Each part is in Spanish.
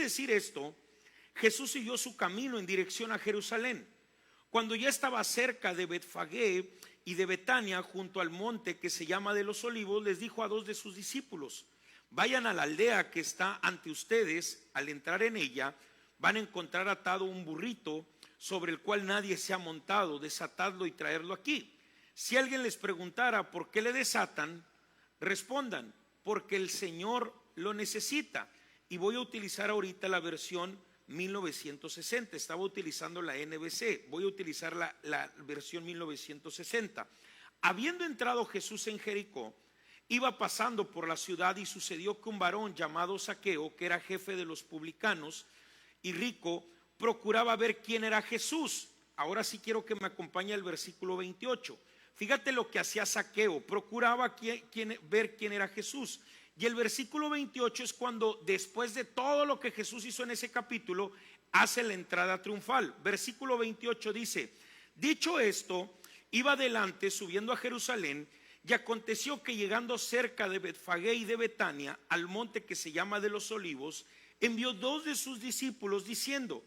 decir esto, Jesús siguió su camino en dirección a Jerusalén. Cuando ya estaba cerca de Betfagé y de Betania, junto al monte que se llama de los Olivos, les dijo a 2 de sus discípulos: vayan a la aldea que está ante ustedes. Al entrar en ella van a encontrar atado un burrito sobre el cual nadie se ha montado. Desatadlo y traerlo aquí. Si alguien les preguntara por qué le desatan, respondan: porque el Señor lo necesita. Y voy a utilizar ahorita la versión 1960. Estaba utilizando la NBC, voy a utilizar la versión 1960. Habiendo entrado Jesús en Jericó, iba pasando por la ciudad, y sucedió que un varón llamado Zaqueo, que era jefe de los publicanos y rico, procuraba ver quién era Jesús. Ahora sí quiero que me acompañe el versículo 28. Fíjate lo que hacía Zaqueo: procuraba ver quién era Jesús. Y el versículo 28 es cuando, después de todo lo que Jesús hizo en ese capítulo, hace la entrada triunfal. Versículo 28 dice: dicho esto, iba adelante subiendo a Jerusalén, y aconteció que llegando cerca de Betfagé y de Betania, al monte que se llama de los Olivos, envió 2 de sus discípulos diciendo: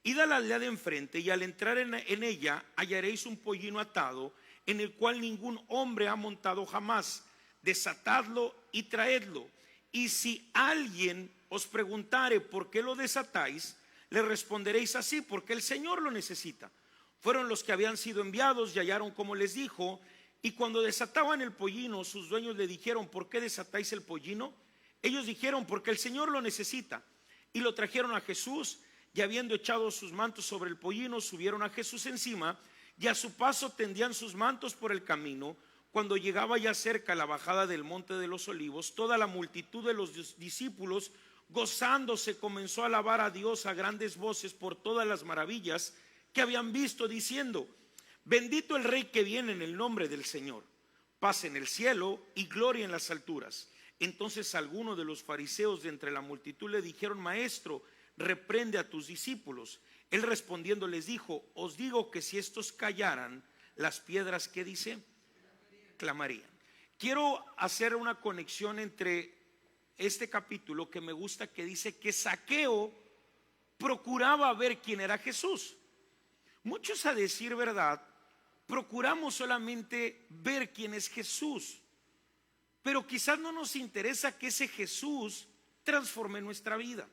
id a la aldea de enfrente, y al entrar en ella hallaréis un pollino atado, en el cual ningún hombre ha montado jamás. Desatadlo y traedlo. Y si alguien os preguntare por qué lo desatáis, le responderéis así: porque el Señor lo necesita. Fueron los que habían sido enviados y hallaron como les dijo. Y cuando desataban el pollino, sus dueños le dijeron: ¿por qué desatáis el pollino? Ellos dijeron: porque el Señor lo necesita. Y lo trajeron a Jesús, y habiendo echado sus mantos sobre el pollino, subieron a Jesús encima, y a su paso tendían sus mantos por el camino. Cuando llegaba ya cerca la bajada del monte de los Olivos, toda la multitud de los discípulos, gozándose, comenzó a alabar a Dios a grandes voces por todas las maravillas que habían visto, diciendo: bendito el Rey que viene en el nombre del Señor, paz en el cielo y gloria en las alturas. Entonces algunos de los fariseos de entre la multitud le dijeron: maestro, reprende a tus discípulos. Él respondiendo les dijo: os digo que si estos callaran, las piedras, ¿qué dice?, clamarían. Quiero hacer una conexión entre este capítulo, que me gusta, que dice que Zaqueo procuraba ver quién era Jesús. Muchos, a decir verdad, procuramos solamente ver quién es Jesús, pero quizás no nos interesa que ese Jesús transforme nuestra vida.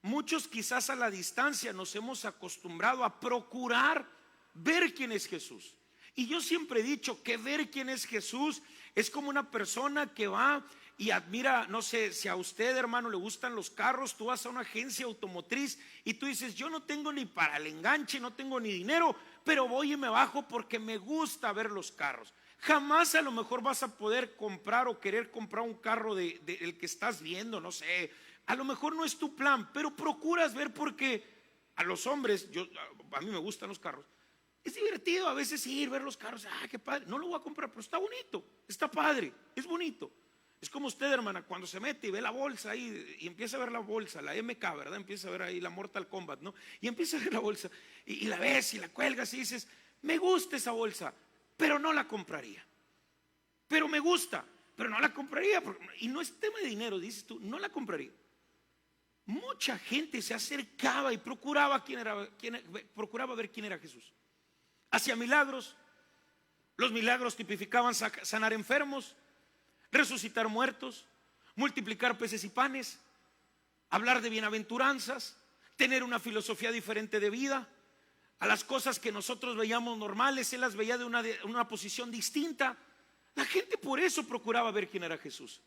Muchos, quizás a la distancia, nos hemos acostumbrado a procurar ver quién es Jesús. Y yo siempre he dicho que ver quién es Jesús es como una persona que va y admira, no sé, si a usted, hermano, le gustan los carros, tú vas a una agencia automotriz y tú dices: yo no tengo ni para el enganche, no tengo ni dinero, pero voy y me bajo porque me gusta ver los carros. Jamás a lo mejor vas a poder comprar o querer comprar un carro el que estás viendo, no sé, a lo mejor no es tu plan, pero procuras ver, porque a los hombres, a mí me gustan los carros. Es divertido a veces ir, ver los carros. Qué padre, no lo voy a comprar, pero está bonito, está padre, es bonito. Es como usted, hermana, cuando se mete y ve la bolsa ahí y empieza a ver la bolsa, la MK, ¿verdad? Empieza a ver ahí la Mortal Kombat, ¿no? Y empieza a ver la bolsa y la ves y la cuelgas y dices: me gusta esa bolsa, pero no la compraría. Pero me gusta, pero no la compraría. Y no es tema de dinero, dices tú, no la compraría. Mucha gente se acercaba y procuraba ver quién era Jesús. Hacía milagros. Los milagros tipificaban sanar enfermos, resucitar muertos, multiplicar peces y panes, hablar de bienaventuranzas, tener una filosofía diferente de vida. A las cosas que nosotros veíamos normales, él las veía de una posición distinta. La gente por eso procuraba ver quién era Jesús,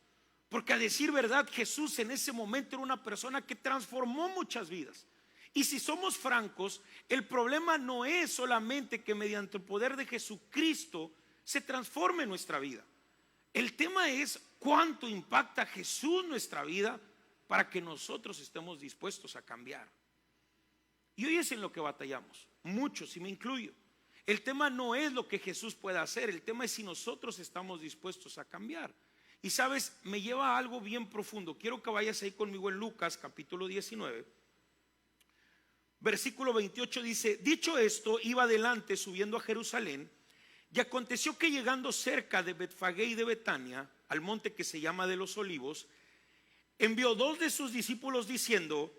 porque, a decir verdad, Jesús en ese momento era una persona que transformó muchas vidas. Y si somos francos, el problema no es solamente que mediante el poder de Jesucristo se transforme nuestra vida. El tema es cuánto impacta Jesús nuestra vida para que nosotros estemos dispuestos a cambiar. Y hoy es en lo que batallamos, muchos, y me incluyo. El tema no es lo que Jesús pueda hacer, el tema es si nosotros estamos dispuestos a cambiar. Y sabes, me lleva a algo bien profundo. Quiero que vayas ahí conmigo en Lucas capítulo 19. Versículo 28 dice: dicho esto, iba adelante subiendo a Jerusalén, y aconteció que llegando cerca de Betfagé y de Betania, al monte que se llama de los Olivos, envió 2 de sus discípulos diciendo: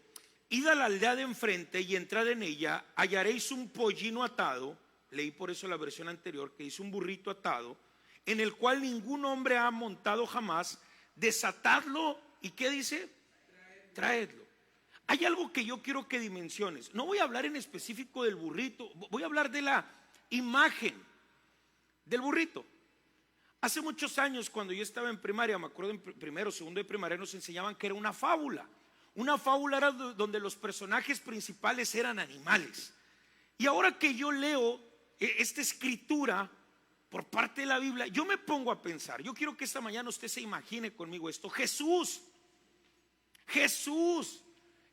id a la aldea de enfrente y entrad en ella, hallaréis un pollino atado, leí por eso la versión anterior que dice un burrito atado, en el cual ningún hombre ha montado jamás, desatadlo y ¿qué dice? Traedlo. Hay algo que yo quiero que dimensiones. No voy a hablar en específico del burrito, voy a hablar de la imagen del burrito. Hace muchos años, cuando yo estaba en primaria, me acuerdo en primero, segundo de primaria, nos enseñaban que era una fábula. Una fábula era donde los personajes principales eran animales. Y ahora que yo leo esta escritura por parte de la Biblia, yo me pongo a pensar. Yo quiero que esta mañana usted se imagine conmigo esto. Jesús,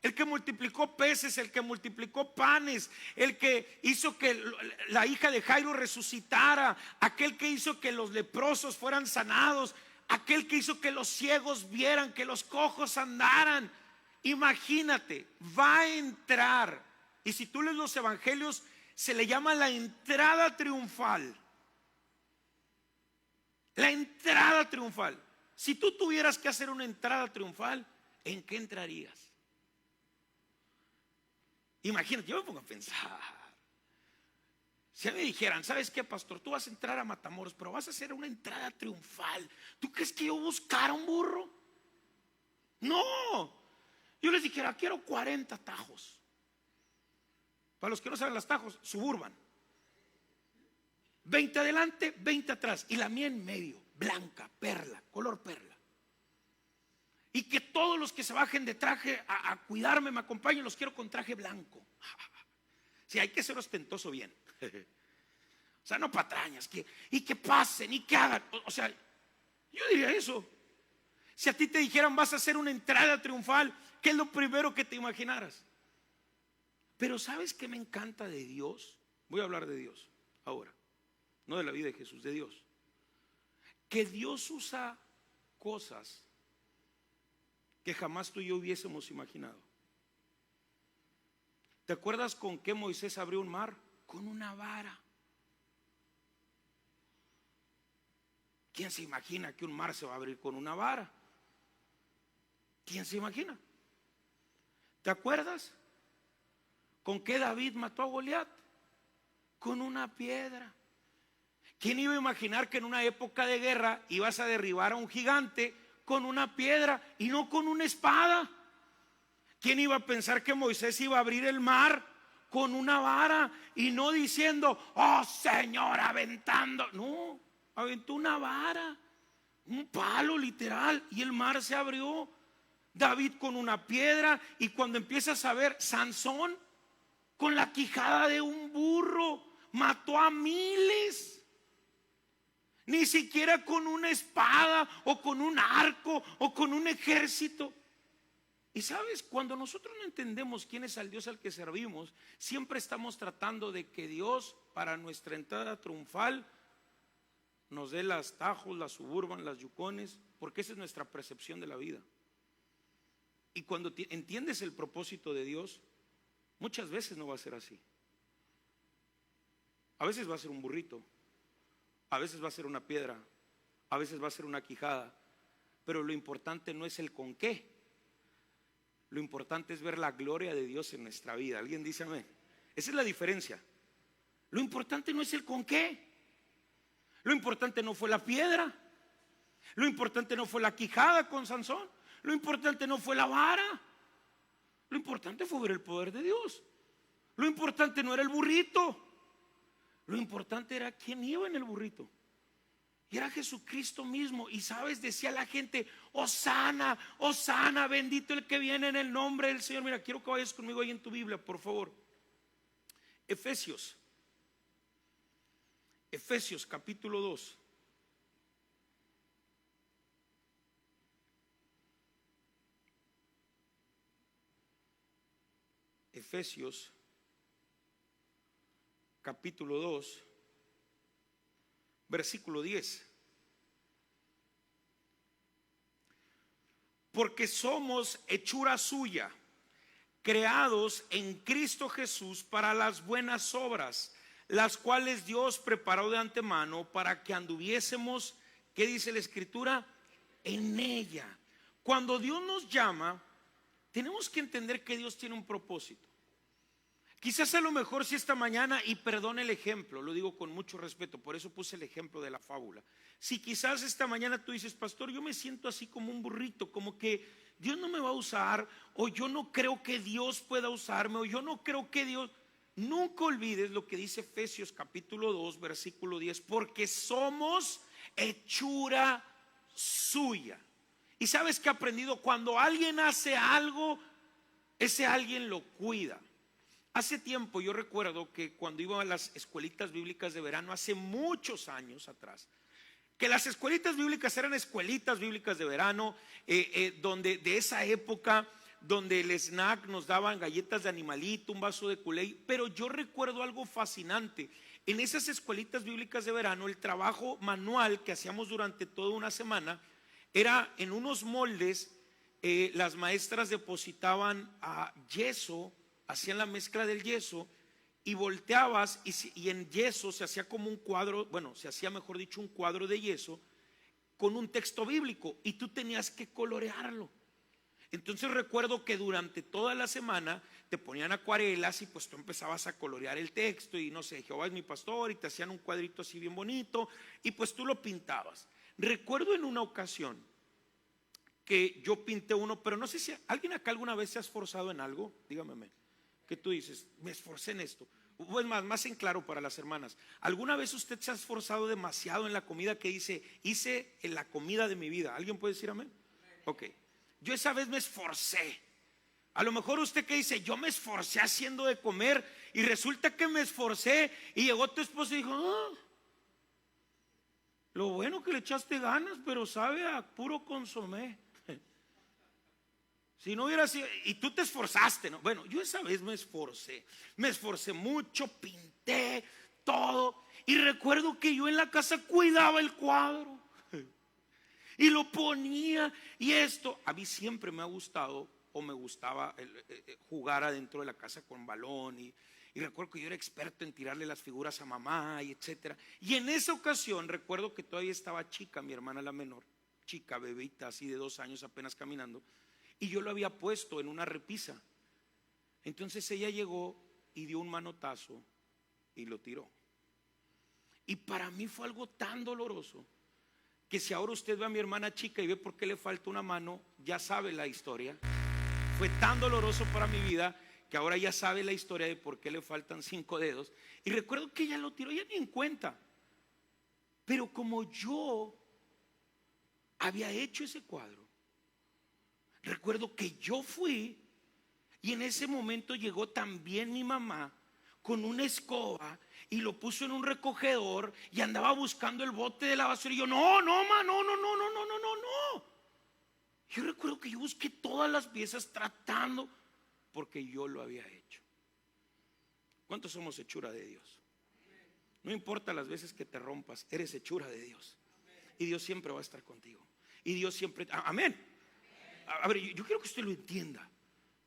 el que multiplicó peces, el que multiplicó panes, el que hizo que la hija de Jairo resucitara, aquel que hizo que los leprosos fueran sanados, aquel que hizo que los ciegos vieran, que los cojos andaran. Imagínate, va a entrar, y si tú lees los evangelios, se le llama la entrada triunfal. La entrada triunfal. Si tú tuvieras que hacer una entrada triunfal, ¿en qué entrarías? Imagínate, yo me pongo a pensar. Si a mí me dijeran, ¿sabes qué, pastor? Tú vas a entrar a Matamoros, pero vas a hacer una entrada triunfal. ¿Tú crees que yo buscara un burro? No. Yo les dijera, quiero 40 tajos. Para los que no saben las tajos, Suburban. 20 adelante, 20 atrás. Y la mía en medio, blanca, perla, color perla. Y que todos los que se bajen de traje a cuidarme, me acompañen, los quiero con traje blanco. Sí, hay que ser ostentoso bien. O sea, no patrañas, y que pasen y que hagan. O sea, yo diría eso. Si a ti te dijeran vas a hacer una entrada triunfal, ¿qué es lo primero que te imaginaras? Pero ¿sabes qué me encanta de Dios? Voy a hablar de Dios ahora, no de la vida de Jesús, de Dios. Que Dios usa cosas que jamás tú y yo hubiésemos imaginado. ¿Te acuerdas con qué Moisés abrió un mar? Con una vara. ¿Quién se imagina que un mar se va a abrir con una vara? ¿Quién se imagina? ¿Te acuerdas con qué David mató a Goliat? Con una piedra. ¿Quién iba a imaginar que en una época de guerra ibas a derribar a un gigante con una piedra y no con una espada? ¿Quién iba a pensar que Moisés iba a abrir el mar con una vara y no diciendo, oh Señor, aventando? No, aventó una vara, un palo literal, y el mar se abrió. David con una piedra, y cuando empiezas a ver, Sansón con la quijada de un burro mató a miles. Ni siquiera con una espada o con un arco o con un ejército. Y sabes, cuando nosotros no entendemos quién es el Dios al que servimos, siempre estamos tratando de que Dios, para nuestra entrada triunfal, nos dé las Tajos, las Suburban, las Yucones, porque esa es nuestra percepción de la vida. Y cuando entiendes el propósito de Dios, muchas veces no va a ser así. A veces va a ser un burrito, a veces va a ser una piedra, a veces va a ser una quijada, pero lo importante no es el con qué. Lo importante es ver la gloria de Dios en nuestra vida. ¿Alguien dice amén? Esa es la diferencia. Lo importante no es el con qué. Lo importante no fue la piedra. Lo importante no fue la quijada con Sansón. Lo importante no fue la vara. Lo importante fue ver el poder de Dios. Lo importante no era el burrito. Lo importante era quién iba en el burrito. Y era Jesucristo mismo. Y sabes, decía la gente, Hosana, Hosana, bendito el que viene en el nombre del Señor. Mira, quiero que vayas conmigo ahí en tu Biblia, por favor. Efesios capítulo 2. Efesios capítulo 2, versículo 10. Porque somos hechura suya, creados en Cristo Jesús para las buenas obras, las cuales Dios preparó de antemano para que anduviésemos, ¿qué dice la Escritura? En ella. Cuando Dios nos llama tenemos que entender que Dios tiene un propósito. Quizás a lo mejor si esta mañana, y perdone el ejemplo, lo digo con mucho respeto, por eso puse el ejemplo de la fábula. Si quizás esta mañana tú dices, pastor, yo me siento así como un burrito, como que Dios no me va a usar, o yo no creo que Dios pueda usarme, o yo no creo que Dios... Nunca olvides lo que dice Efesios capítulo 2, versículo 10, porque somos hechura suya. Y sabes que he aprendido, cuando alguien hace algo, ese alguien lo cuida. Hace tiempo yo recuerdo que cuando iba a las escuelitas bíblicas de verano, hace muchos años atrás, que las escuelitas bíblicas eran escuelitas bíblicas de verano, donde de esa época, donde el snack nos daban galletas de animalito, un vaso de Kool-Aid. Pero yo recuerdo algo fascinante. En esas escuelitas bíblicas de verano, el trabajo manual que hacíamos durante toda una semana era en unos moldes. Las maestras depositaban yeso, hacían la mezcla del yeso y volteabas y en yeso se hacía como un cuadro, bueno, se hacía mejor dicho un cuadro de yeso con un texto bíblico y tú tenías que colorearlo. Entonces recuerdo que durante toda la semana te ponían acuarelas y pues tú empezabas a colorear el texto y no sé, Jehová es mi pastor, y te hacían un cuadrito así bien bonito y pues tú lo pintabas. Recuerdo en una ocasión que yo pinté uno, pero no sé si alguien acá alguna vez se ha esforzado en algo, dígame. Que tú dices, me esforcé en esto. Pues más en claro para las hermanas, ¿alguna vez usted se ha esforzado demasiado en la comida que hice en la comida de mi vida? ¿Alguien puede decir amén? Ok, yo esa vez me esforcé. A lo mejor usted que dice, yo me esforcé haciendo de comer y resulta que me esforcé y llegó tu esposo y dijo, lo bueno que le echaste ganas, pero sabe a puro consomé. Si no hubiera sido, y tú te esforzaste, ¿no? Bueno, yo esa vez me esforcé mucho, pinté todo. Y recuerdo que yo en la casa cuidaba el cuadro y lo ponía. Y esto, a mí siempre me ha gustado, o me gustaba jugar adentro de la casa con balón. Y recuerdo que yo era experto en tirarle las figuras a mamá y etcétera. Y en esa ocasión recuerdo que todavía estaba chica, mi hermana la menor, chica, bebita, así de 2 años apenas caminando. Y yo lo había puesto en una repisa. Entonces ella llegó y dio un manotazo y lo tiró. Y para mí fue algo tan doloroso que si ahora usted ve a mi hermana chica y ve por qué le falta una mano, ya sabe la historia. Fue tan doloroso para mi vida que ahora ya sabe la historia de por qué le faltan 5 dedos. Y recuerdo que ella lo tiró, ella ni en cuenta. Pero como yo había hecho ese cuadro, recuerdo que yo fui y en ese momento llegó también mi mamá con una escoba y lo puso en un recogedor y andaba buscando el bote de la basura. Y yo, no, ma, no. Yo recuerdo que yo busqué todas las piezas tratando, porque yo lo había hecho. ¿Cuántos somos hechura de Dios? No importa las veces que te rompas, eres hechura de Dios. Y Dios siempre va a estar contigo. Y Dios siempre, amén. A ver, yo quiero que usted lo entienda,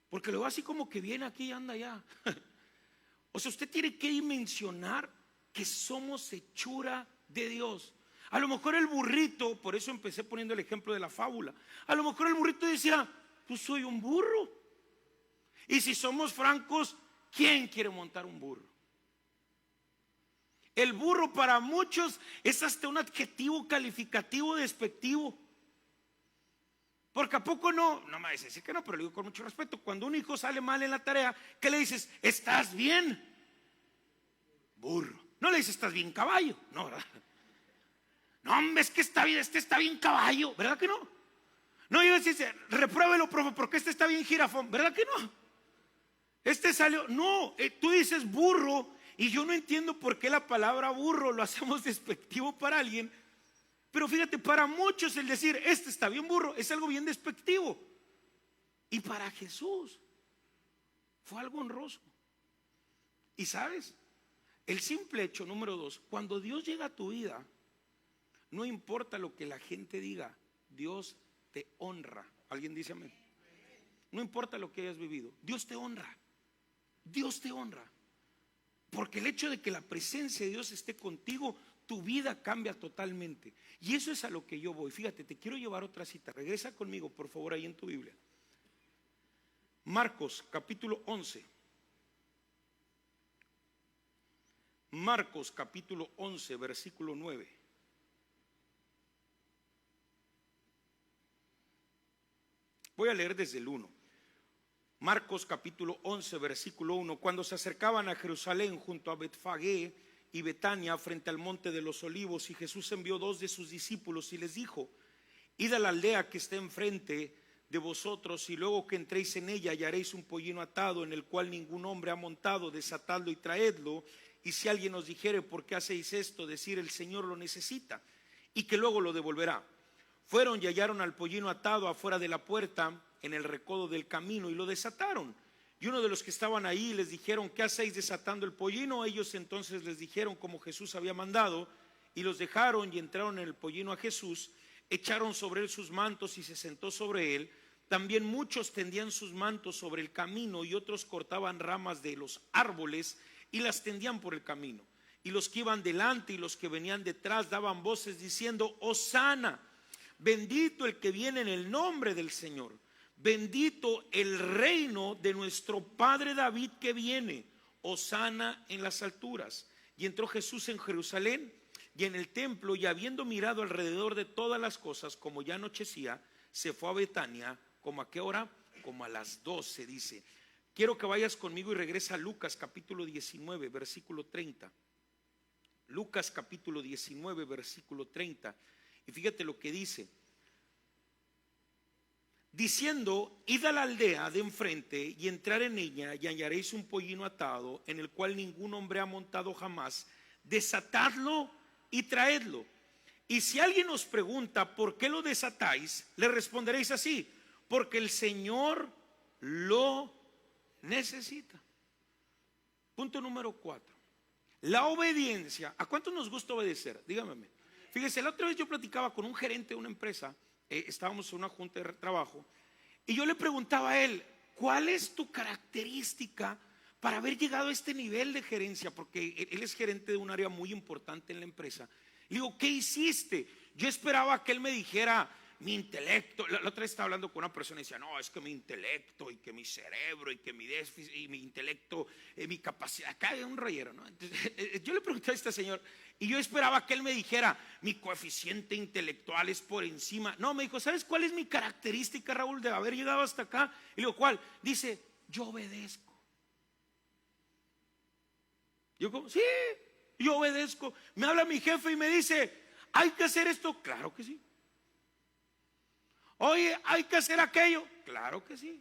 porque lo va así como que viene aquí y anda allá. O sea, usted tiene que dimensionar que somos hechura de Dios. A lo mejor el burrito, por eso empecé poniendo el ejemplo de la fábula. A lo mejor el burrito decía, pues soy un burro. Y si somos francos, ¿quién quiere montar un burro? El burro para muchos es hasta un adjetivo calificativo despectivo. Porque a poco no me va a decir que no, pero lo digo con mucho respeto. Cuando un hijo sale mal en la tarea, ¿qué le dices? ¿Estás bien? Burro. No le dices, ¿estás bien, caballo? No, ¿verdad? No, hombre, es que está bien, este está bien, caballo. ¿Verdad que no? No, yo decía, repruébelo, profe, porque este está bien, jirafón. ¿Verdad que no? Este salió, no, tú dices burro. Y yo no entiendo por qué la palabra burro lo hacemos despectivo para alguien. Pero fíjate, para muchos el decir este está bien burro es algo bien despectivo. Y para Jesús fue algo honroso. Y sabes, el simple hecho número 2, cuando Dios llega a tu vida, no importa lo que la gente diga, Dios te honra. ¿Alguien dice amén? No importa lo que hayas vivido, Dios te honra. Dios te honra. Porque el hecho de que la presencia de Dios esté contigo, tu vida cambia totalmente. Y eso es a lo que yo voy. Fíjate, te quiero llevar otra cita. Regresa conmigo, por favor, ahí en tu Biblia. Marcos capítulo 11. Marcos capítulo 11, versículo 9. Voy a leer desde el 1. Marcos capítulo 11, versículo 1. Cuando se acercaban a Jerusalén junto a Betfagé y Betania frente al monte de los olivos, y Jesús envió 2 de sus discípulos y les dijo: id a la aldea que está enfrente de vosotros, y luego que entréis en ella hallaréis un pollino atado en el cual ningún hombre ha montado, desatadlo y traedlo. Y si alguien os dijere: ¿por qué hacéis esto?, decir: el Señor lo necesita, y que luego lo devolverá. Fueron y hallaron al pollino atado afuera de la puerta en el recodo del camino, y lo desataron. Y uno de los que estaban ahí les dijeron: ¿qué hacéis desatando el pollino? Ellos entonces les dijeron como Jesús había mandado, y los dejaron y entraron en el pollino a Jesús. Echaron sobre él sus mantos y se sentó sobre él. También muchos tendían sus mantos sobre el camino, y otros cortaban ramas de los árboles y las tendían por el camino. Y los que iban delante y los que venían detrás daban voces diciendo: Hosana, bendito el que viene en el nombre del Señor, bendito el reino de nuestro padre David que viene, Hosana en las alturas. Y entró Jesús en Jerusalén y en el templo, y habiendo mirado alrededor de todas las cosas, como ya anochecía, se fue a Betania. ¿Como a qué hora? Como a las 12, dice. Quiero que vayas conmigo y regresa a Lucas capítulo 19, versículo 30. Lucas capítulo 19, versículo 30. Y fíjate lo que dice. Diciendo: id a la aldea de enfrente y entrar en ella, y hallaréis un pollino atado en el cual ningún hombre ha montado jamás. Desatadlo y traedlo. Y si alguien os pregunta: ¿por qué lo desatáis?, le responderéis así: porque el Señor lo necesita. Punto número 4. La obediencia. ¿A cuántos nos gusta obedecer? Dígame. Fíjese, la otra vez yo platicaba con un gerente de una empresa. Estábamos en una junta de trabajo, y yo le preguntaba a él: ¿cuál es tu característica para haber llegado a este nivel de gerencia? Porque él es gerente de un área muy importante en la empresa. Le digo: ¿qué hiciste? Yo esperaba que él me dijera: mi intelecto. La otra vez estaba hablando con una persona y decía: no, es que mi intelecto, y que mi cerebro, y que mi déficit, y mi intelecto, mi capacidad. Acá hay un rayero, ¿no? Entonces, yo le pregunté a este señor, y yo esperaba que él me dijera: mi coeficiente intelectual es por encima. No, me dijo: ¿sabes cuál es mi característica, Raúl, de haber llegado hasta acá? Y le digo: ¿cuál? Dice: yo obedezco. Yo como: sí, yo obedezco. Me habla mi jefe y me dice: hay que hacer esto. Claro que sí. Oye, hay que hacer aquello. Claro que sí.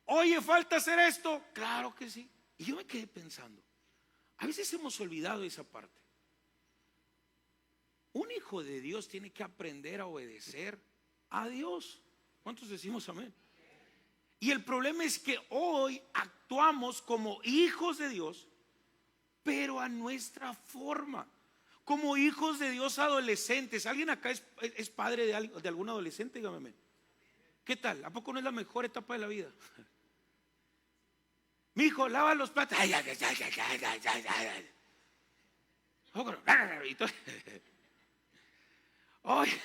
Oye, falta hacer esto. Claro que sí. Y yo me quedé pensando, a veces hemos olvidado esa parte. Un hijo de Dios tiene que aprender a obedecer a Dios. ¿Cuántos decimos amén? Y el problema es que hoy actuamos como hijos de Dios, pero a nuestra forma. Como hijos de Dios adolescentes. ¿Alguien acá es padre de algún adolescente? Dígame. ¿Qué tal? ¿A poco no es la mejor etapa de la vida? Mi hijo, lava los platos. Ay, ay, ay, ay, ay, ay, ay, ay. Oye,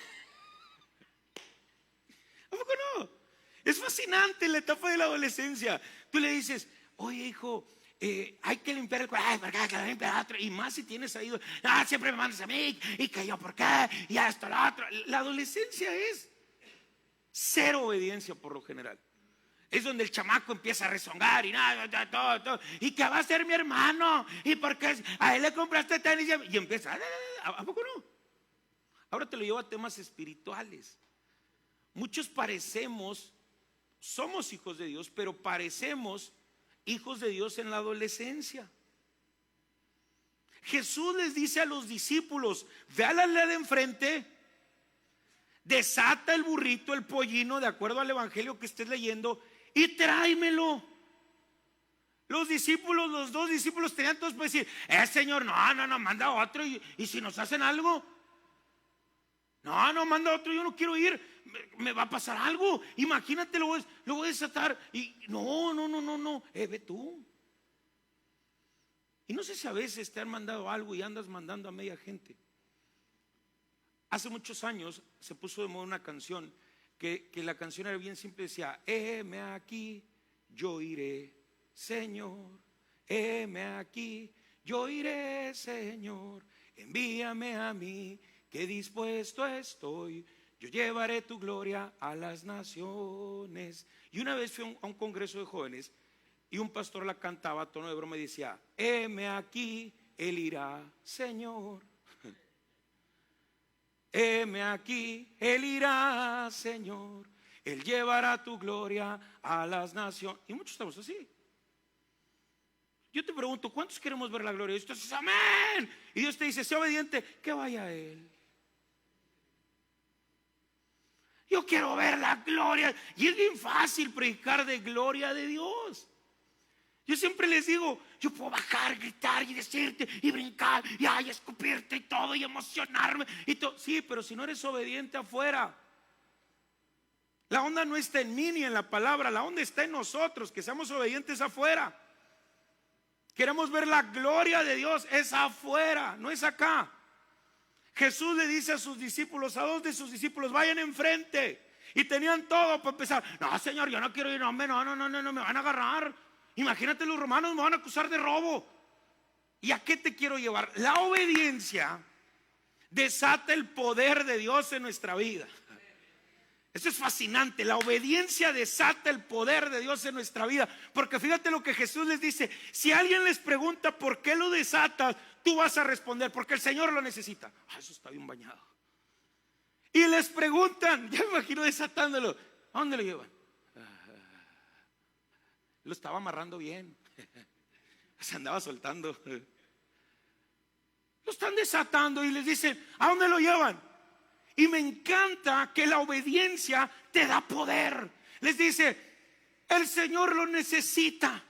¿a poco no? Es fascinante la etapa de la adolescencia. Tú le dices: oye, hijo, hay que limpiar el cuarto. Ay, ¿por qué hay que limpiar otro? Y más si tienes ahí: siempre me mandas a mí, y que yo por qué, y esto, lo otro. La adolescencia es cero obediencia por lo general. Es donde el chamaco empieza a rezongar y nada, todo. ¿Y qué va a ser mi hermano? ¿Y por qué a él le compraste tenis? Y empieza: ¿a poco no? Ahora te lo llevo a temas espirituales. Muchos somos hijos de Dios, pero parecemos hijos de Dios en la adolescencia. Jesús les dice a los discípulos: ve a la aldea de enfrente, desata el burrito, el pollino, de acuerdo al evangelio que estés leyendo, y tráemelo. Los 2 discípulos tenían todos para decir: Señor, no, manda otro, y si nos hacen algo, no, manda otro, yo no quiero ir, me va a pasar algo, imagínate, lo voy a desatar, y no, ve tú. Y no sé si a veces te han mandado algo y andas mandando a media gente. Hace muchos años se puso de moda una canción que la canción era bien simple, decía: me aquí, yo iré, Señor, heme aquí, yo iré, Señor, envíame a mí, que dispuesto estoy, yo llevaré tu gloria a las naciones. Y una vez fui a un congreso de jóvenes y un pastor la cantaba a tono de broma y decía: heme aquí, él irá, Señor. Heme aquí, él irá, Señor, él llevará tu gloria a las naciones. Y muchos estamos así. Yo te pregunto, ¿cuántos queremos ver la gloria de Dios? Tú dices, amén. Y Dios te dice, sé obediente, que vaya a Él. Yo quiero ver la gloria. Y es bien fácil predicar de gloria de Dios. Yo siempre les digo, yo puedo bajar, gritar y decirte y brincar y ay, escupirte y todo y emocionarme y todo. Sí, pero si no eres obediente afuera. La onda no está en mí ni en la palabra, la onda está en nosotros, que seamos obedientes afuera. Queremos ver la gloria de Dios, es afuera, no es acá. Jesús le dice a sus discípulos, a dos de sus discípulos, vayan enfrente. Y tenían todo para empezar. No, Señor, yo no quiero ir, no, me van a agarrar. Imagínate, los romanos me van a acusar de robo. ¿Y a qué te quiero llevar? La obediencia desata el poder de Dios en nuestra vida. Eso es fascinante. La obediencia desata el poder de Dios en nuestra vida. Porque fíjate lo que Jesús les dice: si alguien les pregunta por qué lo desatas, tú vas a responder: porque el Señor lo necesita. Eso está bien bañado. Y les preguntan, ya me imagino desatándolo: ¿a dónde lo llevan? Lo estaba amarrando bien. Se andaba soltando. Lo están desatando y les dicen: ¿a dónde lo llevan? Y me encanta que la obediencia te da poder. Les dice: el Señor lo necesita.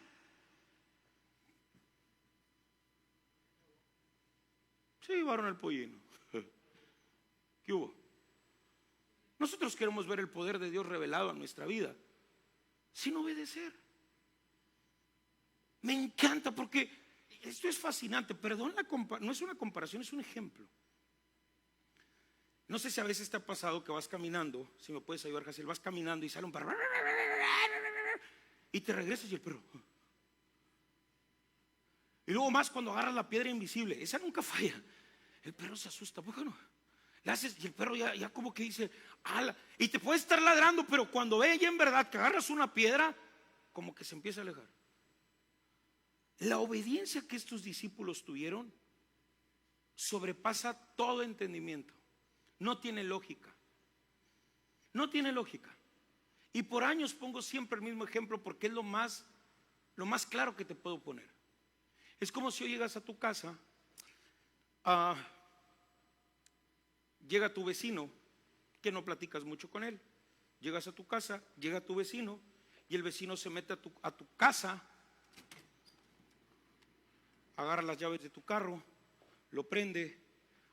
Se llevaron al pollino. ¿Qué hubo? Nosotros queremos ver el poder de Dios revelado en nuestra vida sin obedecer. Me encanta porque esto es fascinante. Perdón, no es una comparación, es un ejemplo. No sé si a veces te ha pasado que vas caminando, si me puedes ayudar, Jaciel, vas caminando y sale un perro y te regresas y el perro. Y luego más cuando agarras la piedra invisible, esa nunca falla. El perro se asusta, ¿por qué no? Le haces y el perro ya como que dice, ala. Y te puede estar ladrando, pero cuando ve ya en verdad que agarras una piedra, como que se empieza a alejar. La obediencia que estos discípulos tuvieron sobrepasa todo entendimiento. No tiene lógica. No tiene lógica. Y por años pongo siempre el mismo ejemplo porque es lo más claro que te puedo poner. Es como si hoy llegas a tu casa, llega tu vecino, que no platicas mucho con él. Llegas a tu casa, llega tu vecino y el vecino se mete a tu casa, agarra las llaves de tu carro, lo prende,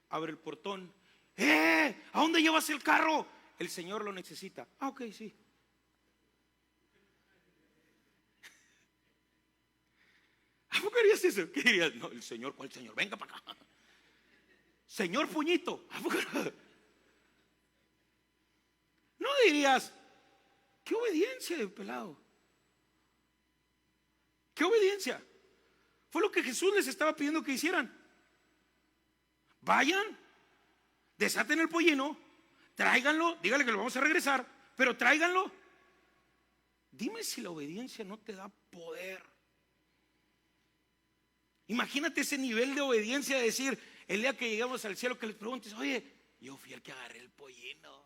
abre el portón. ¿A dónde llevas el carro? El Señor lo necesita. Ok, sí. ¿A poco harías eso? ¿Qué dirías? No, el Señor, ¿cuál Señor? Venga para acá. Señor puñito. ¿A poco no? No dirías, qué obediencia de pelado. ¿Qué obediencia? Fue lo que Jesús les estaba pidiendo que hicieran. Vayan, desaten el pollino, tráiganlo, dígale que lo vamos a regresar, pero tráiganlo. Dime si la obediencia no te da poder. Imagínate ese nivel de obediencia de decir, el día que llegamos al cielo, que les preguntes, oye, yo fui el que agarré el pollino.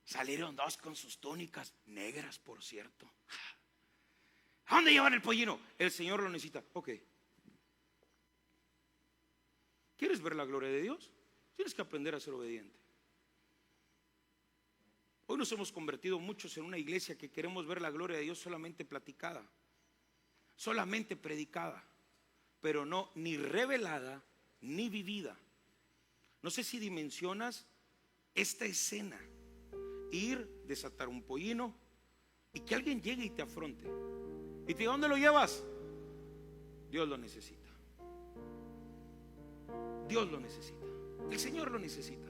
Salieron dos con sus túnicas negras, por cierto. ¿A dónde llevan el pollino? El Señor lo necesita. Ok. ¿Quieres ver la gloria de Dios? Tienes que aprender a ser obediente. Hoy nos hemos convertido muchos en una iglesia que queremos ver la gloria de Dios solamente platicada, solamente predicada, pero no ni revelada ni vivida. No sé si dimensionas esta escena: ir, desatar un pollino y que alguien llegue y te afronte y te diga, ¿dónde lo llevas? Dios lo necesita. Dios lo necesita. El Señor lo necesita.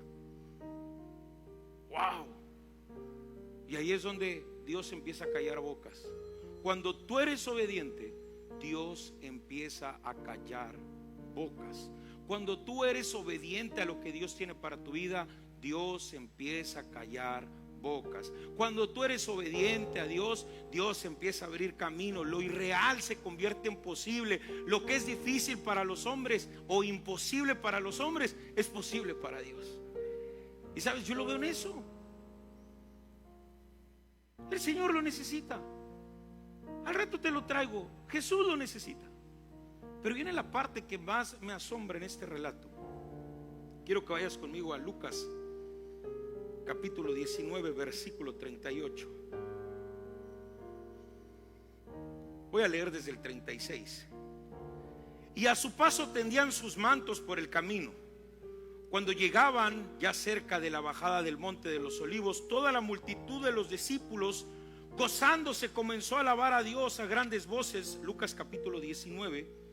Wow. Y ahí es donde Dios empieza a callar bocas. Cuando tú eres obediente, Dios empieza a callar bocas. Cuando tú eres obediente a lo que Dios tiene para tu vida, Dios empieza a callar bocas. Cuando tú eres obediente a Dios, Dios empieza a abrir camino. Lo irreal se convierte en posible. Lo que es difícil para los hombres o imposible para los hombres es posible para Dios. Y sabes, yo lo veo en eso. El Señor lo necesita. Al rato te lo traigo. Jesús lo necesita. Pero viene la parte que más me asombra en este relato. Quiero que vayas conmigo a Lucas capítulo 19 versículo 38. Voy a leer desde el 36. Y a su paso tendían sus mantos por el camino. Cuando llegaban ya cerca de la bajada del monte de los olivos, toda la multitud de los discípulos, gozándose, comenzó a alabar a Dios a grandes voces. Lucas capítulo 19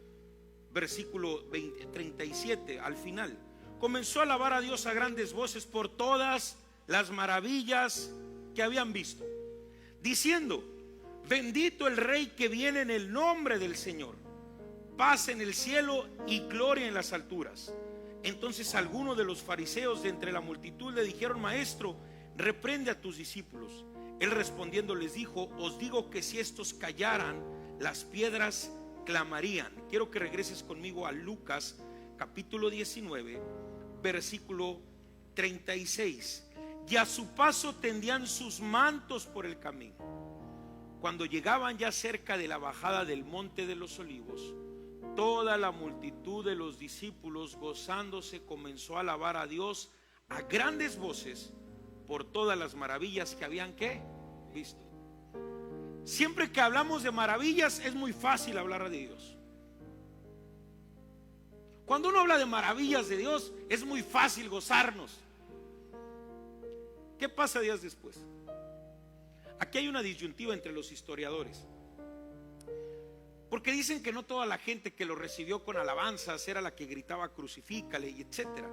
versículo 37 al final. Comenzó a alabar a Dios a grandes voces por todas las maravillas que habían visto, diciendo: bendito el Rey que viene en el nombre del Señor, paz en el cielo y gloria en las alturas. Entonces algunos de los fariseos de entre la multitud le dijeron: Maestro, reprende a tus discípulos. Él respondiendo les dijo: os digo que si estos callaran, las piedras clamarían. Quiero que regreses conmigo a Lucas capítulo 19 versículo 36. Y a su paso tendían sus mantos por el camino. Cuando llegaban ya cerca de la bajada del monte de los olivos, toda la multitud de los discípulos, gozándose, comenzó a alabar a Dios a grandes voces por todas las maravillas que habían visto. Siempre que hablamos de maravillas es muy fácil hablar de Dios. Cuando uno habla de maravillas de Dios es muy fácil gozarnos. ¿Qué pasa días después? Aquí hay una disyuntiva entre los historiadores, porque dicen que no toda la gente que lo recibió con alabanzas era la que gritaba crucifícale y etcétera.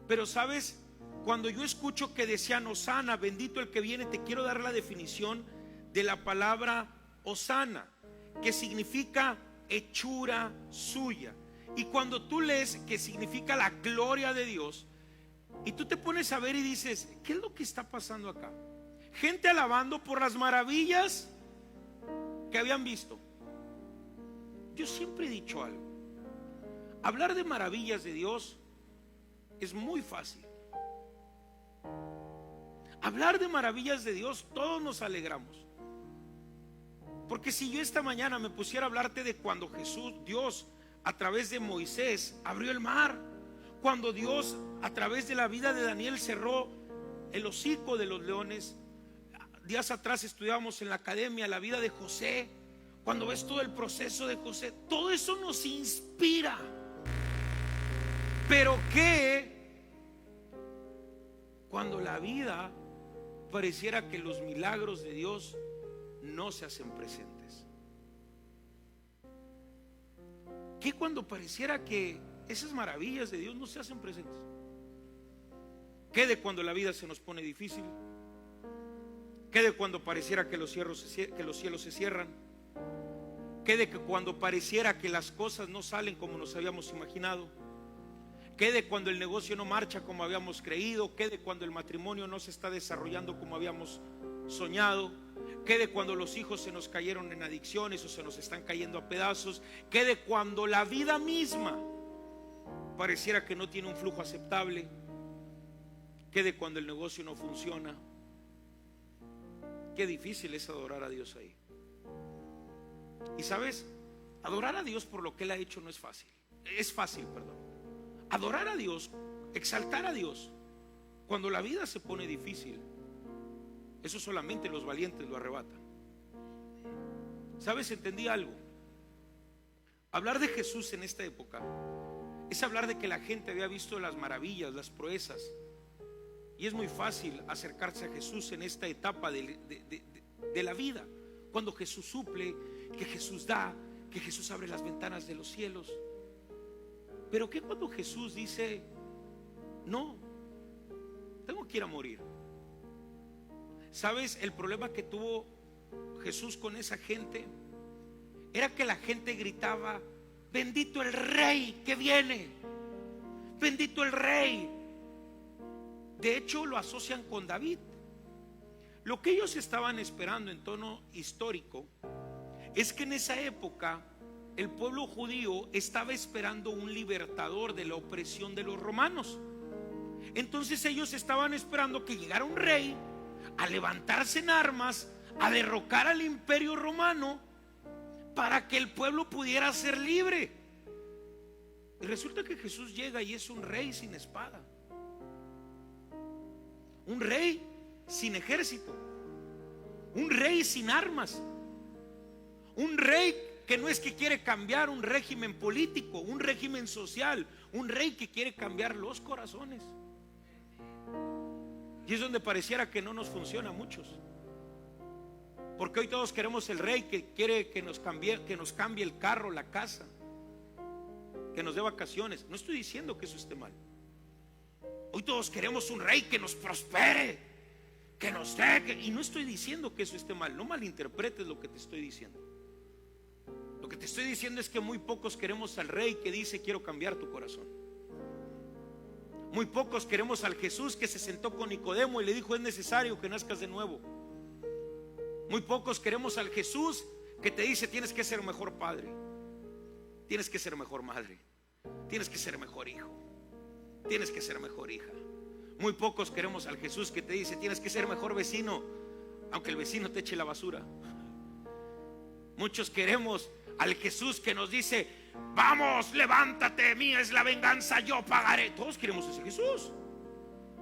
Pero sabes, cuando yo escucho que decían Hosana, bendito el que viene, te quiero dar la definición de la palabra Hosana, que significa hechura suya. Y cuando tú lees que significa la gloria de Dios, y tú te pones a ver y dices: ¿qué es lo que está pasando acá? Gente alabando por las maravillas que habían visto. Yo siempre he dicho algo: hablar de maravillas de Dios es muy fácil. Hablar de maravillas de Dios, todos nos alegramos. Porque si yo esta mañana me pusiera a hablarte de cuando Dios a través de Moisés abrió el mar, cuando Dios a través de la vida de Daniel cerró el hocico de los leones, días atrás estudiábamos en la academia la vida de José, cuando ves todo el proceso de José, todo eso nos inspira. Pero ¿qué cuando la vida pareciera que los milagros de Dios no se hacen presentes? ¿Qué cuando pareciera que esas maravillas de Dios no se hacen presentes? ¿Qué de cuando la vida se nos pone difícil? ¿Qué de cuando pareciera que los cielos se cierran? ¿Qué de que cuando pareciera que las cosas no salen como nos habíamos imaginado? ¿Qué de cuando el negocio no marcha como habíamos creído? ¿Qué de cuando el matrimonio no se está desarrollando como habíamos soñado? ¿Qué de cuando los hijos se nos cayeron en adicciones o se nos están cayendo a pedazos? ¿Qué de cuando la vida misma pareciera que no tiene un flujo aceptable? ¿Qué de cuando el negocio no funciona? Qué difícil es adorar a Dios ahí. Y sabes, adorar a Dios por lo que Él ha hecho no es fácil. Es fácil, perdón. Adorar a Dios, exaltar a Dios cuando la vida se pone difícil, eso solamente los valientes lo arrebatan. ¿Sabes? Entendí algo. Hablar de Jesús en esta época es hablar de que la gente había visto las maravillas, las proezas. Y es muy fácil acercarse a Jesús en esta etapa de la vida, cuando Jesús suple, que Jesús da, que Jesús abre las ventanas de los cielos. Pero ¿qué cuando Jesús dice: no, tengo que ir a morir? ¿Sabes? El problema que tuvo Jesús con esa gente era que la gente gritaba: bendito el rey que viene, bendito el rey. De hecho, lo asocian con David. Lo que ellos estaban esperando en tono histórico es que en esa época el pueblo judío estaba esperando un libertador de la opresión de los romanos. Entonces ellos estaban esperando que llegara un rey a levantarse en armas, a derrocar al imperio romano, para que el pueblo pudiera ser libre. Y resulta que Jesús llega y es un rey sin espada, un rey sin ejército, un rey sin armas, un rey que no es que quiere cambiar un régimen político, un régimen social, un rey que quiere cambiar los corazones. Y es donde pareciera que no nos funciona a muchos, porque hoy todos queremos el rey que quiere que nos cambie el carro, la casa, que nos dé vacaciones. No estoy diciendo que eso esté mal. Hoy todos queremos un rey que nos prospere, que nos dé, y no estoy diciendo que eso esté mal. No malinterpretes lo que te estoy diciendo. Lo que te estoy diciendo es que muy pocos queremos al rey que dice: quiero cambiar tu corazón. Muy pocos queremos al Jesús que se sentó con Nicodemo y le dijo: es necesario que nazcas de nuevo. Muy pocos queremos al Jesús que te dice: tienes que ser mejor padre, tienes que ser mejor madre, tienes que ser mejor hijo, tienes que ser mejor hija. Muy pocos queremos al Jesús que te dice: tienes que ser mejor vecino, aunque el vecino te eche la basura. Muchos queremos al Jesús que nos dice: vamos, levántate, mía es la venganza, yo pagaré. Todos queremos ese Jesús.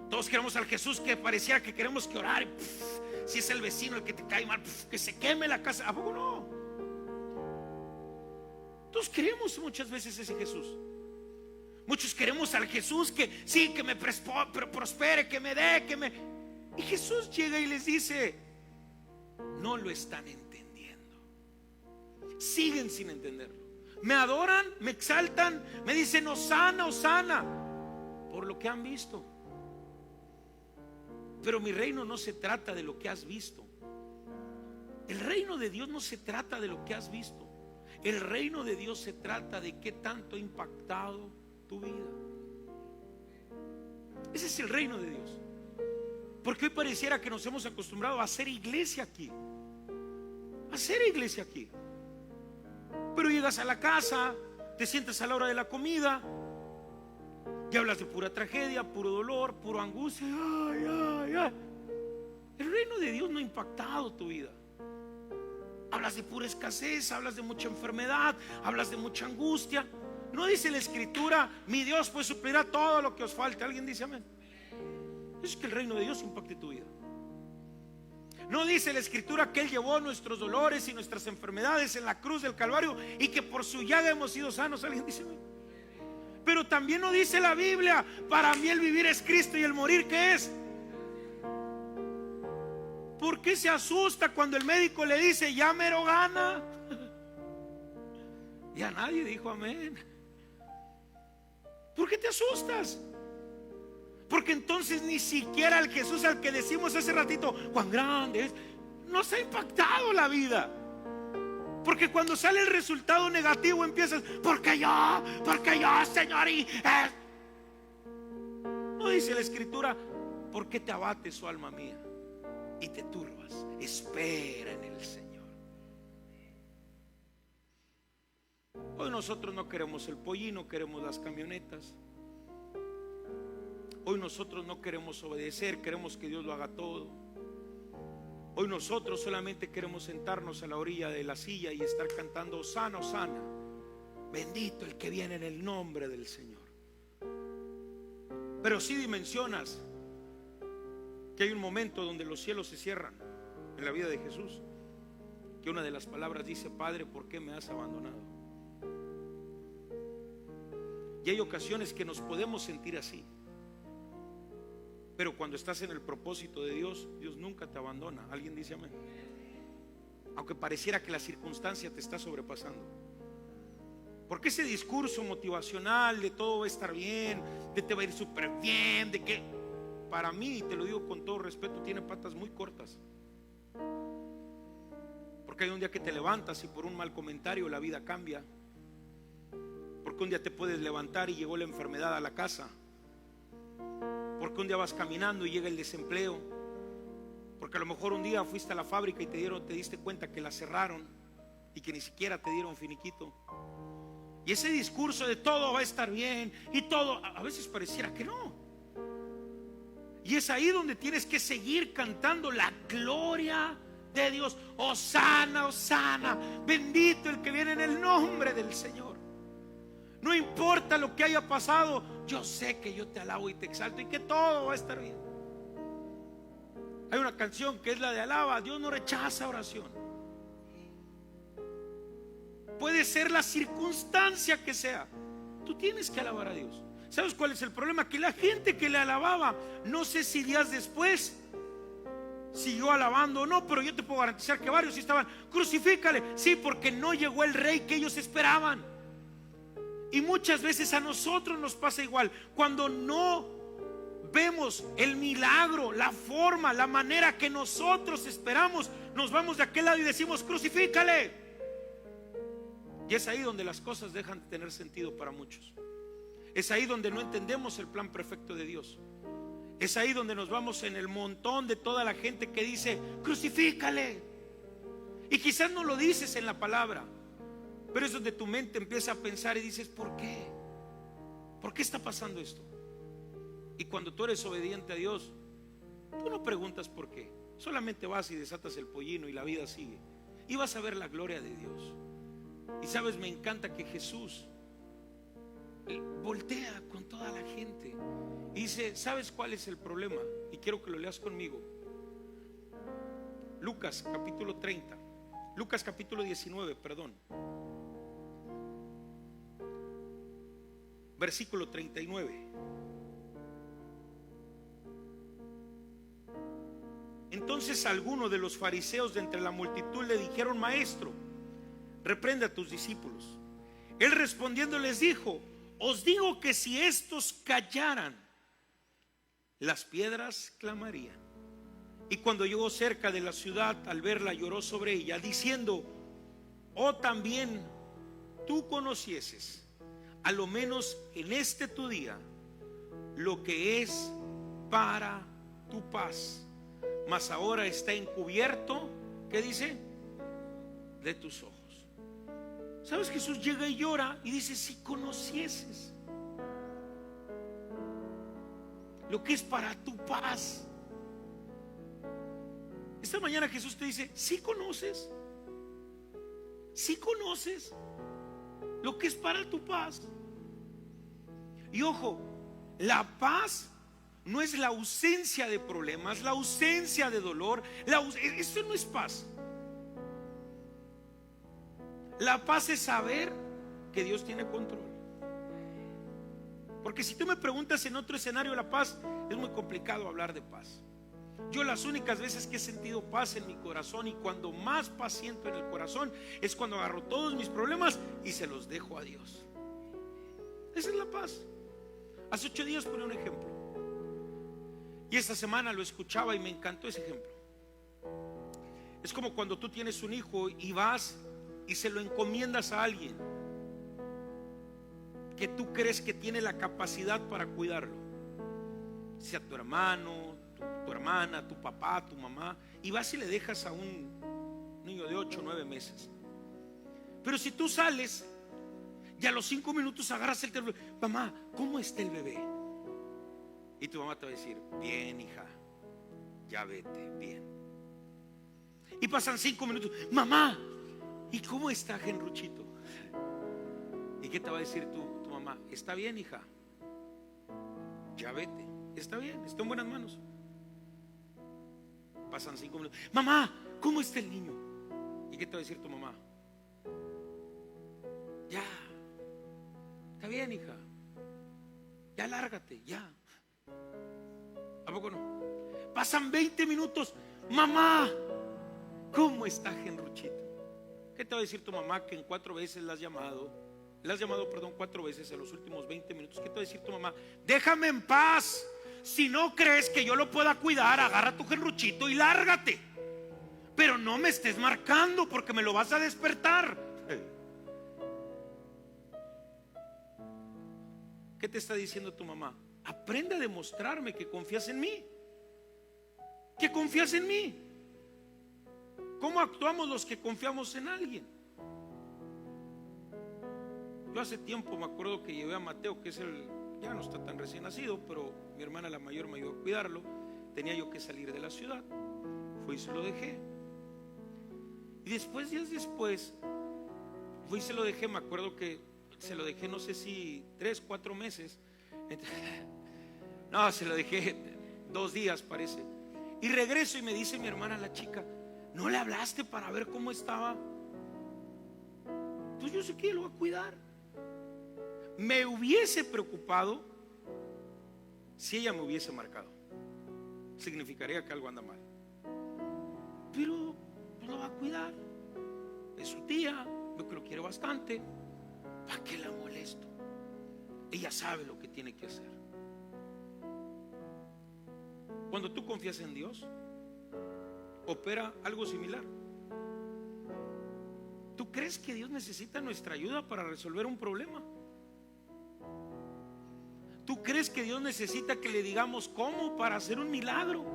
Todos queremos al Jesús que pareciera que queremos que orar, si es el vecino el que te cae mal, que se queme la casa. ¿A poco no? Todos queremos muchas veces ese Jesús. Muchos queremos al Jesús que sí, que me prospere, que me dé, que me... Y Jesús llega y les dice: no lo están entendiendo. Siguen sin entenderlo. Me adoran, me exaltan, me dicen hosana, hosana, por lo que han visto. Pero mi reino no se trata de lo que has visto. El reino de Dios no se trata de lo que has visto. El reino de Dios se trata de qué tanto ha impactado tu vida. Ese es el reino de Dios. Porque hoy pareciera que nos hemos acostumbrado a hacer iglesia aquí, a hacer iglesia aquí. Pero llegas a la casa, te sientas a la hora de la comida y hablas de pura tragedia, puro dolor, puro angustia. Ay, ay, ay. El reino de Dios no ha impactado tu vida. Hablas de pura escasez, hablas de mucha enfermedad, hablas de mucha angustia. No dice la Escritura: mi Dios pues suplirá todo lo que os falte. ¿Alguien dice amén? Es que el reino de Dios impacte tu vida. No dice la Escritura que Él llevó nuestros dolores y nuestras enfermedades en la cruz del Calvario y que por su llaga hemos sido sanos. ¿Alguien dice amén? Pero también no dice la Biblia: para mí el vivir es Cristo y el morir, ¿qué es? ¿Por qué se asusta cuando el médico le dice: ya mero gana? Ya nadie dijo amén. ¿Por qué te asustas? Porque entonces ni siquiera el Jesús al que decimos hace ratito cuán grande es, nos ha impactado la vida. Porque cuando sale el resultado negativo empiezas: porque yo, Señor. No dice la Escritura: ¿por qué te abates, oh alma mía, y te turbas? Espera en el Señor. Hoy nosotros no queremos el pollino, queremos las camionetas. Hoy nosotros no queremos obedecer, queremos que Dios lo haga todo. Hoy nosotros solamente queremos sentarnos a la orilla de la silla y estar cantando hosana, hosana, bendito el que viene en el nombre del Señor. Pero si dimensionas que hay un momento donde los cielos se cierran en la vida de Jesús, que una de las palabras dice: Padre, ¿por qué me has abandonado? Y hay ocasiones que nos podemos sentir así. Pero cuando estás en el propósito de Dios, Dios nunca te abandona. ¿Alguien dice amén? Aunque pareciera que la circunstancia te está sobrepasando. Porque ese discurso motivacional de todo va a estar bien, de te va a ir súper bien, de que para mí, y te lo digo con todo respeto, tiene patas muy cortas. Porque hay un día que te levantas y por un mal comentario la vida cambia. Porque un día te puedes levantar y llegó la enfermedad a la casa. Porque un día vas caminando y llega el desempleo. Porque a lo mejor un día fuiste a la fábrica y te diste cuenta que la cerraron y que ni siquiera te dieron finiquito. Y ese discurso de todo va a estar bien y todo, a veces pareciera que no. Y es ahí donde tienes que seguir cantando la gloria de Dios. Hosana, hosana, bendito el que viene en el nombre del Señor. No importa lo que haya pasado, yo sé que yo te alabo y te exalto y que todo va a estar bien. Hay una canción que es la de alaba. Dios no rechaza oración. Puede ser la circunstancia que sea, tú tienes que alabar a Dios. ¿Sabes cuál es el problema? Que la gente que le alababa, no sé si días después siguió alabando o no, pero yo te puedo garantizar que varios estaban: crucifícale. Sí, porque no llegó el rey que ellos esperaban. Y muchas veces a nosotros nos pasa igual. Cuando no vemos el milagro, la forma, la manera que nosotros esperamos, nos vamos de aquel lado y decimos: crucifícale. Y es ahí donde las cosas dejan de tener sentido para muchos. Es ahí donde no entendemos el plan perfecto de Dios. Es ahí donde nos vamos en el montón de toda la gente que dice: crucifícale. Y quizás no lo dices en la palabra, pero es donde tu mente empieza a pensar y dices: ¿por qué? ¿Por qué está pasando esto? Y cuando tú eres obediente a Dios, tú no preguntas por qué. Solamente vas y desatas el pollino y la vida sigue. Y vas a ver la gloria de Dios. Y sabes, me encanta que Jesús voltea con toda la gente y dice: ¿sabes cuál es el problema? Y quiero que lo leas conmigo. Lucas capítulo 30, Lucas capítulo 19, perdón, versículo 39. Entonces algunos de los fariseos de entre la multitud le dijeron: maestro, reprende a tus discípulos. Él respondiendo les dijo: os digo que si estos callaran, las piedras clamarían. Y cuando llegó cerca de la ciudad, al verla lloró sobre ella, diciendo: oh, también tú conocieses, a lo menos en este tu día, lo que es para tu paz, mas ahora está encubierto, ¿qué dice? De tus ojos. ¿Sabes? Jesús llega y llora y dice: si conocieses lo que es para tu paz. Esta mañana Jesús te dice: si conoces, si conoces lo que es para tu paz. Y ojo, la paz no es la ausencia de problemas, la ausencia de dolor. Eso no es paz. La paz es saber que Dios tiene control. Porque si tú me preguntas en otro escenario la paz, es muy complicado hablar de paz. Yo las únicas veces que he sentido paz en mi corazón, y cuando más paz siento en el corazón, es cuando agarro todos mis problemas y se los dejo a Dios. Esa es la paz. Hace 8 días ponía un ejemplo, y esta semana lo escuchaba y me encantó ese ejemplo. Es como cuando tú tienes un hijo y vas y se lo encomiendas a alguien que tú crees que tiene la capacidad para cuidarlo, sea tu hermano, tu hermana, tu papá, tu mamá, y vas y le dejas a un niño de 8 o 9 meses. Pero si tú sales y a los 5 minutos agarras el teléfono: mamá, ¿cómo está el bebé? Y tu mamá te va a decir: bien, hija, ya vete, bien. Y pasan 5 minutos: mamá, ¿y cómo está Genruchito? ¿Y qué te va a decir tu mamá? Está bien, hija, ya vete, está bien, está en buenas manos. Pasan 5 minutos: mamá, ¿cómo está el niño? ¿Y qué te va a decir tu mamá? Ya, está bien, hija, ya lárgate, ya. ¿A poco no? Pasan 20 minutos: mamá, ¿cómo está Genruchito? ¿Qué te va a decir tu mamá que en 4 veces la has llamado? 4 veces en los últimos 20 minutos. ¿Qué te va a decir tu mamá? Déjame en paz, si no crees que yo lo pueda cuidar, agarra tu gerruchito y lárgate. Pero no me estés marcando porque me lo vas a despertar. ¿Qué te está diciendo tu mamá? Aprende a demostrarme que confías en mí. Que confías en mí. ¿Cómo actuamos los que confiamos en alguien? Yo hace tiempo me acuerdo que llevé a Mateo, que es ya no está tan recién nacido, pero mi hermana la mayor me ayudó a cuidarlo. Tenía yo que salir de la ciudad. Fui y se lo dejé. Y después, días después, fui y se lo dejé. Me acuerdo que se lo dejé, no sé si 3, 4 meses. No, se lo dejé 2 días parece. Y regreso y me dice mi hermana, la chica: ¿no le hablaste para ver cómo estaba? Pues yo sé que lo va a cuidar. Me hubiese preocupado si ella me hubiese marcado. Significaría que algo anda mal. Pero pues lo va a cuidar. Es su tía, yo que lo quiero bastante. ¿Para qué la molesto? Ella sabe lo que tiene que hacer. Cuando tú confías en Dios, opera algo similar. ¿Tú crees que Dios necesita nuestra ayuda para resolver un problema? ¿Tú crees que Dios necesita que le digamos cómo para hacer un milagro?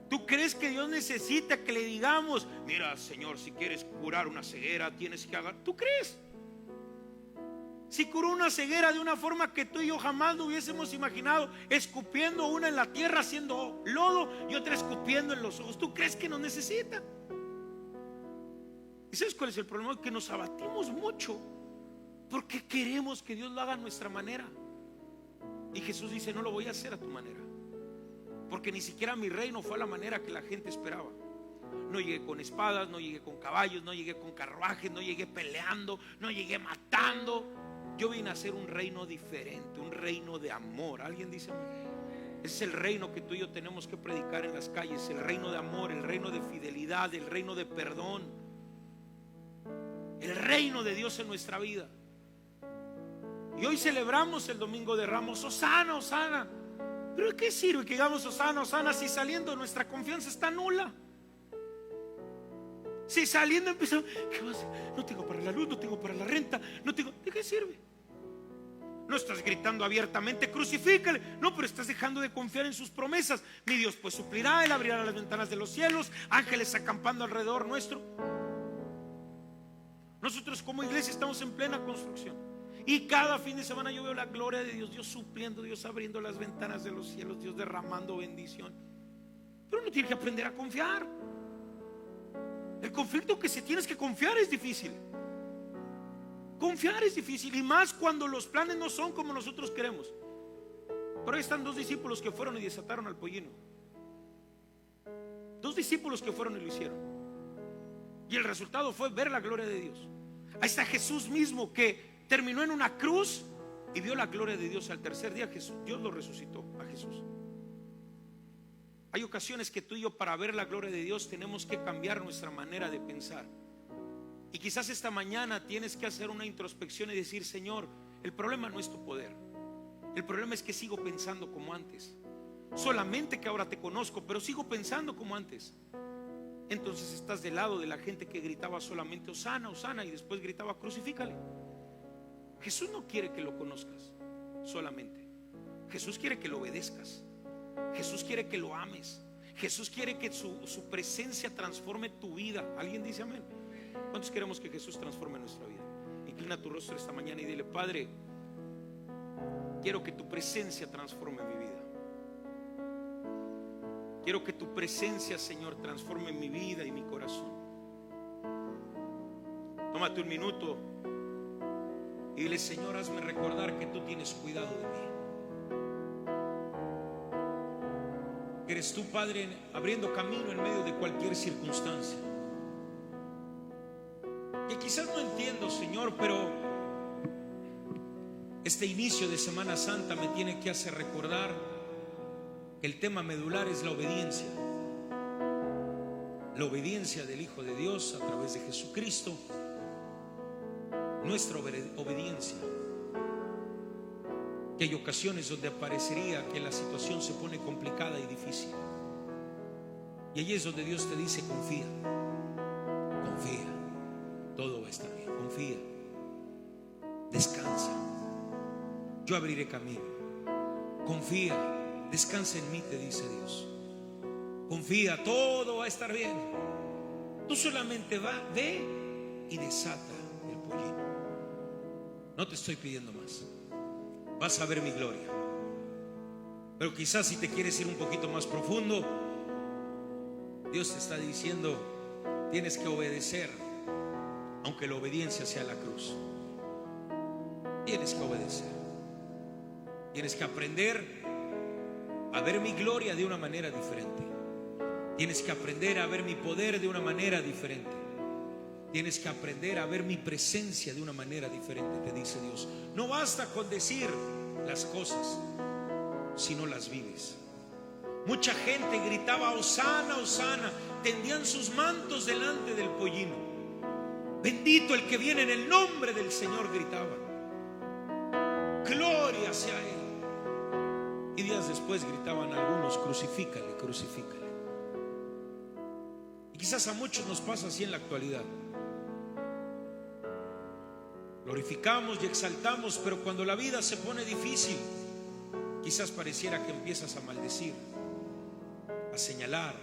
¿Tú crees que Dios necesita que le digamos: mira, Señor, si quieres curar una ceguera tienes que hacer? ¿Tú crees? Si curó una ceguera de una forma que tú y yo jamás lo hubiésemos imaginado, escupiendo una en la tierra haciendo lodo y otra escupiendo en los ojos, ¿tú crees que nos necesita? ¿Y sabes cuál es el problema? Que nos abatimos mucho porque queremos que Dios lo haga a nuestra manera. Y Jesús dice: no lo voy a hacer a tu manera, porque ni siquiera mi reino fue a la manera que la gente esperaba. No llegué con espadas, no llegué con caballos, no llegué con carruajes, no llegué peleando, no llegué matando. Yo vine a hacer un reino diferente, un reino de amor. ¿Alguien dice amén? Ese es el reino que tú y yo tenemos que predicar en las calles. El reino de amor, el reino de fidelidad, el reino de perdón, el reino de Dios en nuestra vida. Y hoy celebramos el Domingo de Ramos: Hosana, Hosana. ¿Pero de qué sirve que digamos Hosana, Hosana si saliendo nuestra confianza está nula? Si saliendo empezamos: ¿qué vas a hacer? No tengo para la luz, no tengo para la renta, no tengo. ¿De qué sirve? No estás gritando abiertamente: crucifícale. No, pero estás dejando de confiar en sus promesas. Mi Dios pues suplirá, Él abrirá las ventanas de los cielos, ángeles acampando alrededor nuestro. Nosotros como iglesia estamos en plena construcción. Y cada fin de semana yo veo la gloria de Dios, Dios supliendo, Dios abriendo las ventanas de los cielos, Dios derramando bendición. Pero uno tiene que aprender a confiar. El conflicto que se tiene es que confiar es difícil. Confiar es difícil, y más cuando los planes no son como nosotros queremos. Pero ahí están 2 discípulos que fueron y desataron al pollino. 2 discípulos que fueron y lo hicieron. Y el resultado fue ver la gloria de Dios. Ahí está Jesús mismo, que terminó en una cruz y vio la gloria de Dios. Al tercer día Dios lo resucitó a Jesús. Hay ocasiones que tú y yo, para ver la gloria de Dios, tenemos que cambiar nuestra manera de pensar. Y quizás esta mañana tienes que hacer una introspección y decir: Señor, el problema no es tu poder, el problema es que sigo pensando como antes. Solamente que ahora te conozco, pero sigo pensando como antes. Entonces estás del lado de la gente que gritaba solamente Hosana, Hosana, y después gritaba crucifícale. Jesús no quiere que lo conozcas solamente. Jesús quiere que lo obedezcas. Jesús quiere que lo ames. Jesús quiere que su presencia transforme tu vida. ¿Alguien dice amén? ¿Cuántos queremos que Jesús transforme nuestra vida? Inclina tu rostro esta mañana y dile: Padre, quiero que tu presencia transforme mi vida. Quiero que tu presencia, Señor, transforme mi vida y mi corazón. Tómate un minuto y dile: Señor, hazme recordar que tú tienes cuidado de mí. Que eres tú, Padre, abriendo camino en medio de cualquier circunstancia. Que quizás no entiendo, Señor, pero este inicio de Semana Santa me tiene que hacer recordar que el tema medular es la obediencia. La obediencia del Hijo de Dios a través de Jesucristo. Nuestra obediencia. que hay ocasiones donde parecería que la situación se pone complicada y difícil. Y allí es donde Dios te dice: confía, confía, todo va a estar bien, confía, descansa, yo abriré camino, confía, descansa en mí, te dice Dios. Confía, todo va a estar bien. Tú solamente ve y desata el pollino. No te estoy pidiendo más. Vas a ver mi gloria. Pero quizás si te quieres ir un poquito más profundo, Dios te está diciendo: tienes que obedecer, aunque la obediencia sea la cruz. Tienes que obedecer. Tienes que aprender a ver mi gloria de una manera diferente. Tienes que aprender a ver mi poder de una manera diferente. Tienes que aprender a ver mi presencia de una manera diferente, te dice Dios. No basta con decir las cosas si no las vives. Mucha gente gritaba: Hosana, Hosana, tendían sus mantos delante del pollino. Bendito el que viene en el nombre del Señor, gritaban. Gloria sea a Él. Y días después gritaban algunos: crucifícale, crucifícale. Y quizás a muchos nos pasa así en la actualidad. Glorificamos y exaltamos, pero cuando la vida se pone difícil, quizás pareciera que empiezas a maldecir, a señalar,